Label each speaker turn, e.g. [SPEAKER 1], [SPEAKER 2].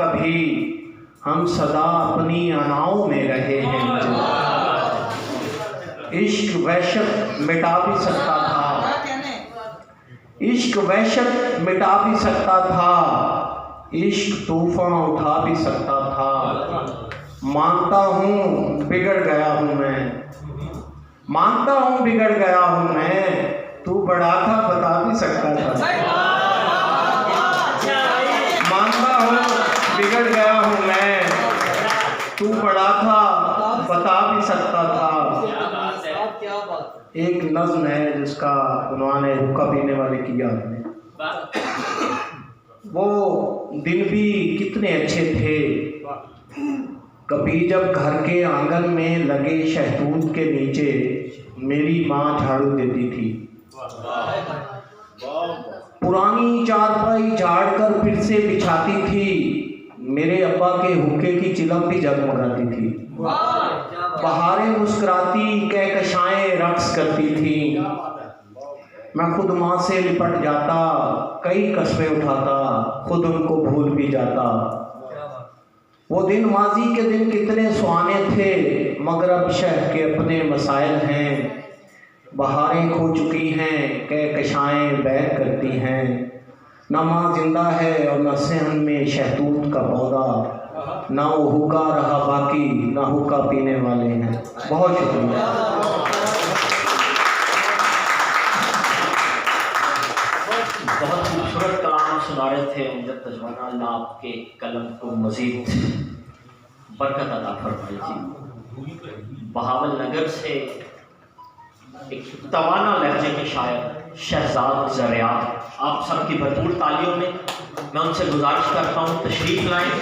[SPEAKER 1] कभी हम सदा अपनी अनाओं में रहे हैं। इश्क वहशत मिटा भी सकता था, इश्क वहशत मिटा भी सकता था, इश्क तूफान उठा भी सकता था। मानता हूँ बिगड़ गया हूँ मैं, मानता हूँ बिगड़ गया हूँ मैं, तू बड़ा था बता भी सकता था। मानता हूँ बिगड़ गया हूँ मैं, तू बड़ा था बता भी सकता था। एक नज्म है जिसका उन्वान है हुक्का पीने वाले की याद में। वो दिन भी कितने अच्छे थे, कभी जब घर के आंगन में लगे शहतूत के नीचे मेरी माँ झाड़ू देती थी। पुरानी चारपाई झाड़ कर फिर से बिछाती थी, मेरे अब्बा के हुक्के की चिलम भी जगमगाती थी। बहारें मुस्कुराती कहकशाएं रक्स करती थी, मैं खुद माँ से लिपट जाता, कई कस्में उठाता, खुद उनको भूल भी जाता। वो दिन माजी के दिन कितने सुहाने थे, मगर अब शहर के अपने मसाइल हैं। बहारें खो चुकी हैं, कहकशाएं बैर करती हैं, न माँ जिंदा है और न सहन में शहतूत का पौधा, ना वो हुक्का रहा बाकी, ना हुक्का पीने वाले हैं। बहुत शुक्रिया।
[SPEAKER 2] बहुत खूबसूरत कलाम सुना रहे थे अमजद तजवाना। अल्लाह आपके कलम को मज़ीद बरकत अता फरमाए जी। बहावल नगर से एक तवाना लहजे के शायर शहजाद ज़रियात, आप सबकी भरपूर तालियों में मैं उनसे गुजारिश करता हूँ तशरीफ़ लाएँ।